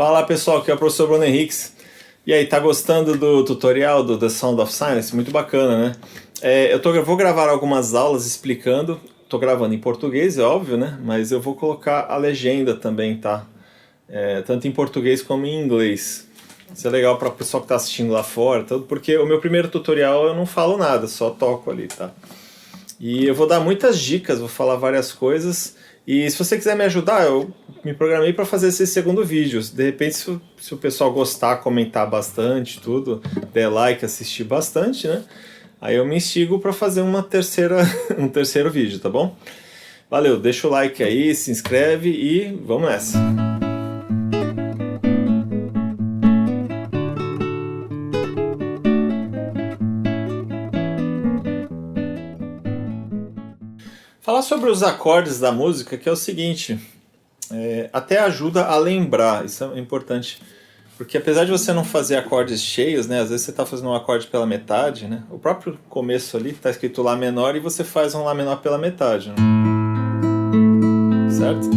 Fala pessoal, aqui é o professor Bruno Henriques. E aí, tá gostando do tutorial do The Sound of Silence? Muito bacana, né? Vou gravar algumas aulas explicando. Tô gravando em português, é óbvio, né? Mas eu vou colocar a legenda também, tá? Tanto em português como em inglês. Isso é legal para o pessoal que está assistindo lá fora, porque o meu primeiro tutorial eu não falo nada, só toco ali, tá? E eu vou dar muitas dicas, vou falar várias coisas. E se você quiser me ajudar, eu me programei para fazer esse segundo vídeo. De repente, se o pessoal gostar, comentar bastante, tudo, der like, assistir bastante, né? Aí eu me instigo para fazer um terceiro vídeo, tá bom? Valeu, deixa o like aí, se inscreve e vamos nessa! Falar sobre os acordes da música, que é o seguinte, até ajuda a lembrar, isso é importante, porque apesar de você não fazer acordes cheios, né, às vezes você está fazendo um acorde pela metade, né, o próprio começo ali está escrito Lá menor e você faz um Lá menor pela metade, né, certo?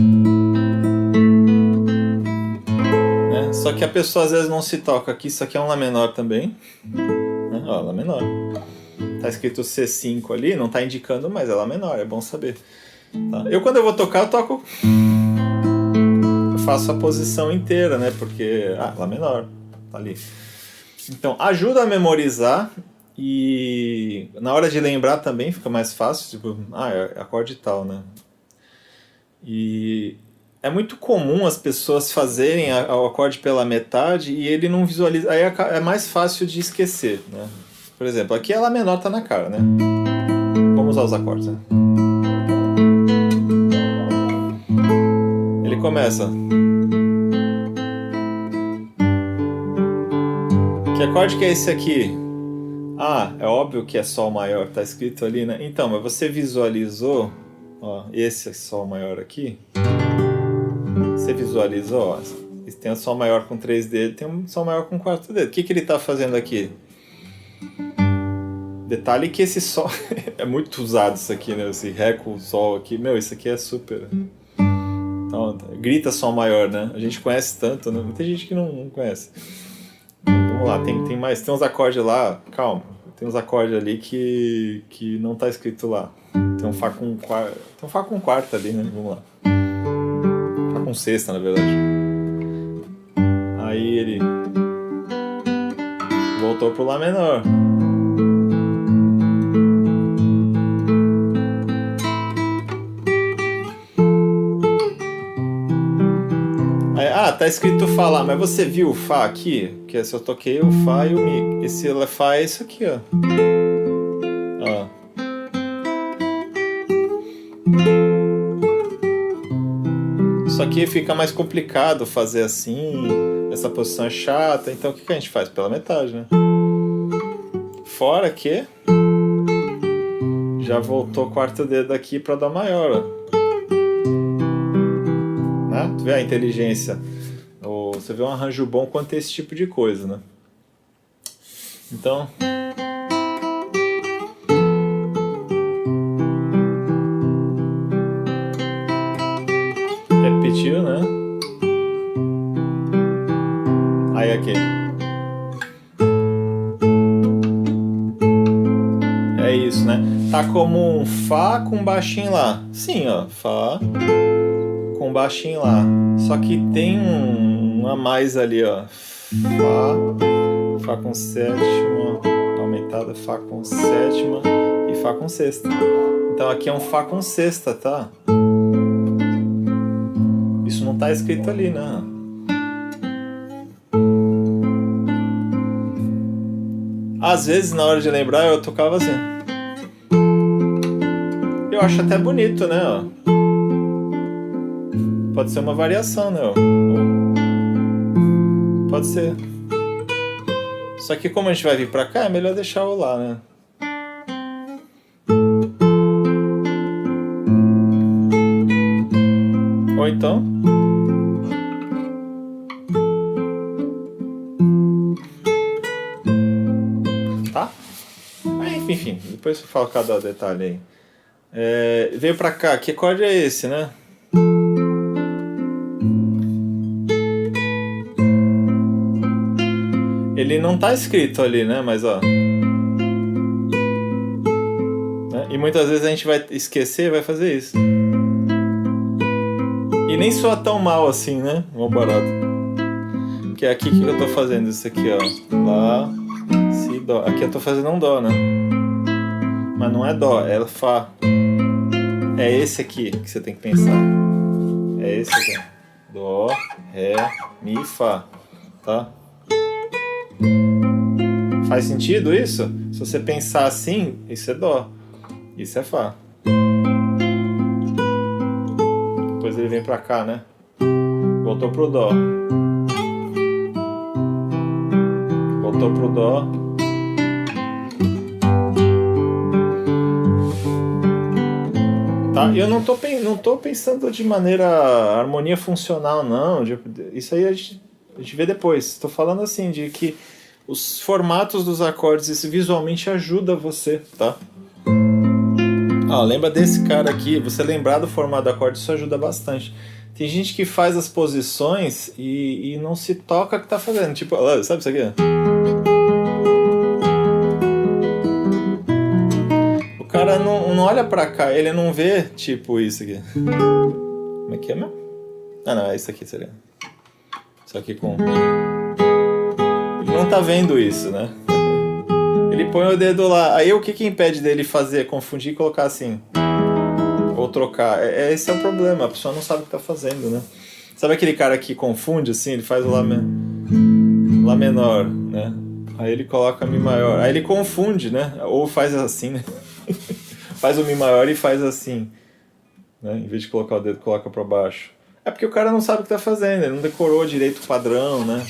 Só que a pessoa às vezes não se toca aqui, isso aqui é um Lá menor também, né, ó, Lá menor. Tá escrito C5 ali, não tá indicando, mas é Lá menor, é bom saber. Tá? Quando eu vou tocar, eu faço a posição inteira, né? Porque, Lá menor, tá ali. Então, ajuda a memorizar e na hora de lembrar também fica mais fácil, tipo, é acorde tal, né? E é muito comum as pessoas fazerem o acorde pela metade e ele não visualiza, aí é mais fácil de esquecer, né? Por exemplo, aqui a Lá menor tá na cara, né? Vamos usar os acordes, né? Ele começa. Que acorde que é esse aqui? É óbvio que é Sol maior, tá escrito ali, né? Então, mas você visualizou, ó, esse Sol maior aqui? Você visualizou, ó, tem um Sol maior com 3 dedos, tem um Sol maior com 4 dedos. O que ele tá fazendo aqui? Detalhe que esse Sol é muito usado isso aqui, né? Esse Ré com o Sol aqui, meu, isso aqui é super. Então, grita Sol maior, né? A gente conhece tanto, né? Muita gente que não conhece. Vamos lá, tem mais, tem uns acordes lá, calma, tem uns acordes ali que não tá escrito lá. Tem um Fá com quarta, tem um Fá com quarta ali, né? Vamos lá. Fá com sexta, na verdade. Aí ele voltou pro Lá menor. Tá escrito Fá lá, mas você viu o Fá aqui? Que se eu toquei o Fá e o Mi. Esse Fá é isso aqui, ó. Isso aqui fica mais complicado fazer assim, essa posição é chata, então o que a gente faz? Pela metade, né? Fora que já voltou o quarto dedo aqui para Dó maior, ó. Né? Tu vê a inteligência? Você vê um arranjo bom quando tem esse tipo de coisa, né? Então, repetiu, né? Aí aqui. É isso, né? Tá como um Fá com baixinho Lá. Sim, ó. Fá com baixinho Lá. Só que tem um a mais ali, ó. Fá com sétima, aumentada, Fá com sétima e Fá com sexta. Então aqui é um Fá com sexta, tá? Isso não tá escrito ali, né? Às vezes, na hora de lembrar, eu tocava assim. Eu acho até bonito, né? Ó. Pode ser uma variação, né? Pode ser. Só que como a gente vai vir pra cá, é melhor deixar o Lá, né? Ou então... Tá? Enfim, depois eu falo cada detalhe aí. Veio pra cá, que acorde é esse, né? Ele não tá escrito ali, né? Mas ó. Né? E muitas vezes a gente vai esquecer e vai fazer isso. E nem soa tão mal assim, né? Mal barato. Porque aqui que eu tô fazendo isso aqui, ó. Lá, si, dó. Aqui eu tô fazendo um dó, né? Mas não é dó, é fá. É esse aqui que você tem que pensar. É esse aqui. Dó, ré, mi, fá. Tá? Faz sentido isso? Se você pensar assim, isso é dó. Isso é fá. Depois ele vem pra cá, né? Voltou pro dó. Voltou pro dó. Tá? E eu não tô pensando de maneira harmonia funcional, não. Isso aí a gente vê depois. Tô falando assim, de que os formatos dos acordes, isso visualmente ajuda você, tá? Lembra desse cara aqui, você lembrar do formato do acorde, isso ajuda bastante. Tem gente que faz as posições e não se toca o que tá fazendo. Tipo, sabe isso aqui? O cara não olha pra cá, ele não vê, tipo, isso aqui. Como é que é mesmo? Não, é isso aqui, seria. Isso aqui com... Ele não tá vendo isso, né? Ele põe o dedo lá. Aí o que impede dele fazer? Confundir e colocar assim. Ou trocar. Esse é o problema. A pessoa não sabe o que tá fazendo, né? Sabe aquele cara que confunde assim? Ele faz o Lá menor, né? Aí ele coloca Mi maior. Aí ele confunde, né? Ou faz assim, né? Faz o Mi maior e faz assim. Né? Em vez de colocar o dedo, coloca pra baixo. É porque o cara não sabe o que tá fazendo. Ele não decorou direito o padrão, né?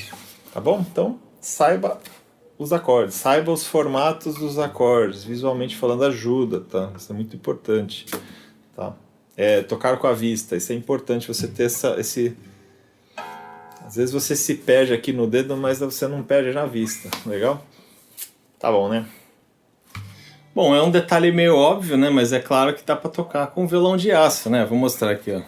Tá bom? Então, saiba os acordes, saiba os formatos dos acordes, visualmente falando ajuda, tá? Isso é muito importante, tá? Tocar com a vista, isso é importante, você ter esse... Às vezes você se perde aqui no dedo, mas você não perde na vista, legal? Tá bom, né? Bom, é um detalhe meio óbvio, né? Mas é claro que dá pra tocar com violão de aço, né? Vou mostrar aqui, ó.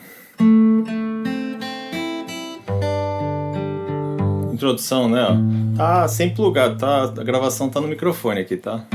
Introdução, né? Ó. Tá sem plugado, tá? A gravação tá no microfone aqui, tá?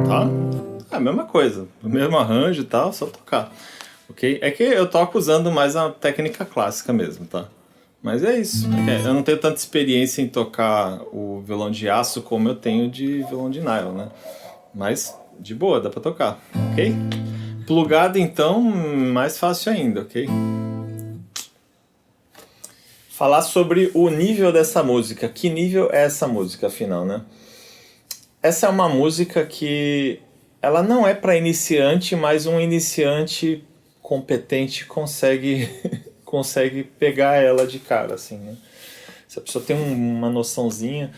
Tá? É a mesma coisa, o mesmo arranjo e tal, só tocar. Ok? É que eu toco usando mais a técnica clássica mesmo, tá? Mas é isso. Eu não tenho tanta experiência em tocar o violão de aço como eu tenho de violão de nylon, né? Mas de boa, dá pra tocar, ok? Plugado então, mais fácil ainda, ok? Falar sobre o nível dessa música. Que nível é essa música, afinal, né? Essa é uma música que ela não é para iniciante, mas um iniciante competente consegue consegue pegar ela de cara, assim, né? Se a pessoa tem uma noçãozinha,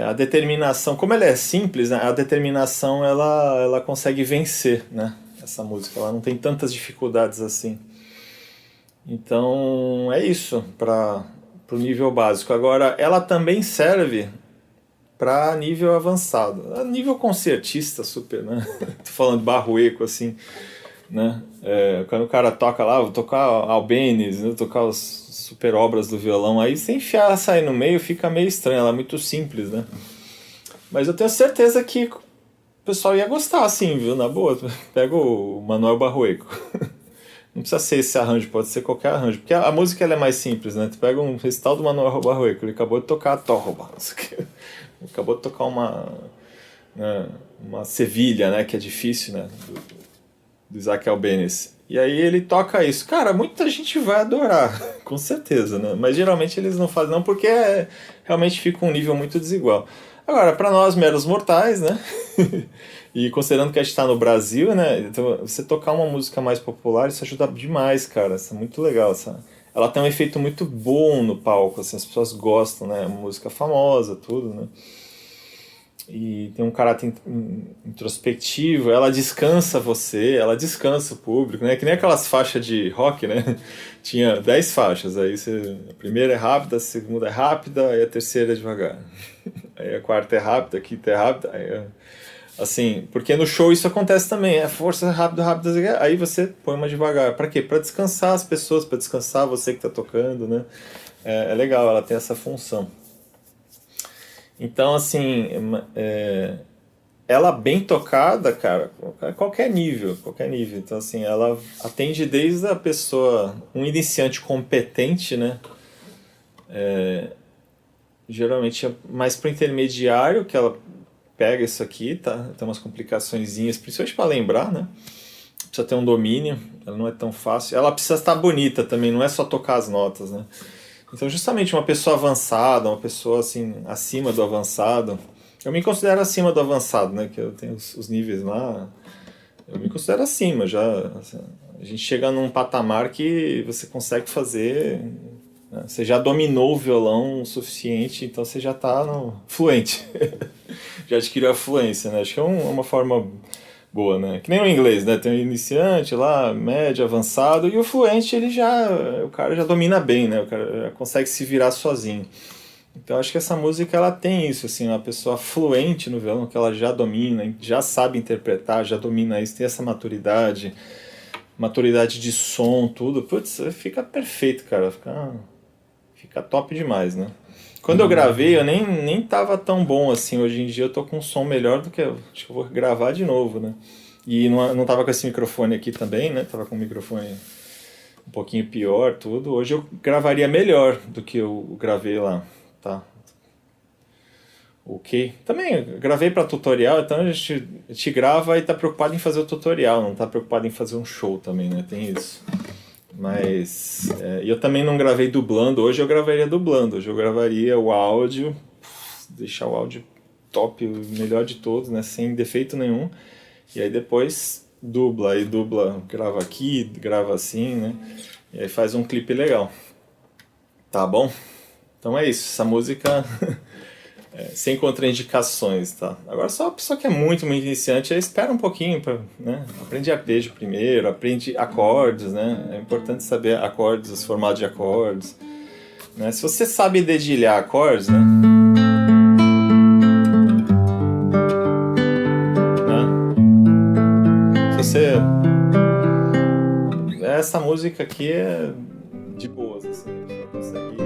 a determinação, como ela é simples, né? A determinação ela consegue vencer, né? Essa música, ela não tem tantas dificuldades assim. Então é isso para o nível básico. Agora, ela também serve para nível avançado, nível concertista super, né? Tô falando de Barrueco assim, né? Quando o cara toca lá, vou tocar Albéniz, né? Tocar as super obras do violão, aí sem enfiar ela sair no meio fica meio estranho, ela é muito simples, né? Mas eu tenho certeza que o pessoal ia gostar, assim, viu? Na boa, pega o Manuel Barrueco. Não precisa ser esse arranjo, pode ser qualquer arranjo, porque a música ela é mais simples, né? Tu pega um recital do Manuel Barrueco, ele acabou de tocar a Torroba, acabou de tocar uma Sevilha, né? Que é difícil, né? Do Isaac Albéniz. E aí ele toca isso. Cara, muita gente vai adorar, com certeza, né? Mas geralmente eles não fazem não, porque realmente fica um nível muito desigual. Agora, para nós meros mortais, né? E considerando que a gente está no Brasil, né? Então, você tocar uma música mais popular, isso ajuda demais, cara. Isso é muito legal, sabe? Ela tem um efeito muito bom no palco, assim, as pessoas gostam, né? Música famosa, tudo, né? e tem um caráter introspectivo, ela descansa você, ela descansa o público, né? Que nem aquelas faixas de rock, né? Tinha 10 faixas, aí a primeira é rápida, a segunda é rápida, aí a terceira é devagar. Aí a quarta é rápida, a quinta é rápida, assim, porque no show isso acontece também, é força rápida, rápida, aí você põe uma devagar. Pra quê? Pra descansar as pessoas, pra descansar você que tá tocando, né? É legal, ela tem essa função. Então, assim, ela bem tocada, cara, qualquer nível, qualquer nível. Então, assim, ela atende desde a pessoa, um iniciante competente, né? Geralmente é mais pro intermediário, que ela pega isso aqui, tá? Tem umas complicaçõezinhas, principalmente para lembrar, né? Precisa ter um domínio, ela não é tão fácil. Ela precisa estar bonita também, não é só tocar as notas, né? Então, justamente uma pessoa avançada, uma pessoa assim, acima do avançado. Eu me considero acima do avançado, né? Que eu tenho os níveis lá. Eu me considero acima já. Assim, a gente chega num patamar que você consegue fazer. Né? Você já dominou o violão o suficiente, então você já está no fluente. Já adquiriu a fluência, né? Acho que é uma forma boa, né? Que nem o inglês, né? Tem o iniciante lá, médio, avançado, e o fluente, o cara já domina bem, né? O cara já consegue se virar sozinho. Então acho que essa música ela tem isso, assim, uma pessoa fluente no violão, que ela já domina, já sabe interpretar, já domina isso, tem essa maturidade, maturidade de som, tudo. Putz, fica perfeito, cara, fica top demais, né? Quando eu gravei, eu nem tava tão bom assim. Hoje em dia eu tô com um som melhor do que eu. Acho que eu vou gravar de novo, né? E não tava com esse microfone aqui também, né? Tava com um microfone um pouquinho pior, tudo. Hoje eu gravaria melhor do que eu gravei lá, tá? Ok. Também eu gravei para tutorial, então a gente grava e tá preocupado em fazer o tutorial, não tá preocupado em fazer um show também, né? Tem isso. Mas eu também não gravei dublando. Hoje eu gravaria dublando. Hoje eu gravaria o áudio, deixar o áudio top, o melhor de todos, né? Sem defeito nenhum. E aí depois dubla. Aí dubla, grava aqui, grava assim, né? E aí faz um clipe legal. Tá bom? Então é isso. Essa música sem contraindicações, tá? Agora só a pessoa que é muito, muito iniciante, aí espera um pouquinho, né? Aprende arpejo primeiro, aprende acordes, né? É importante saber acordes, os formatos de acordes, né? Se você sabe dedilhar acordes, né? Se você... Essa música aqui é de boas, assim, você consegue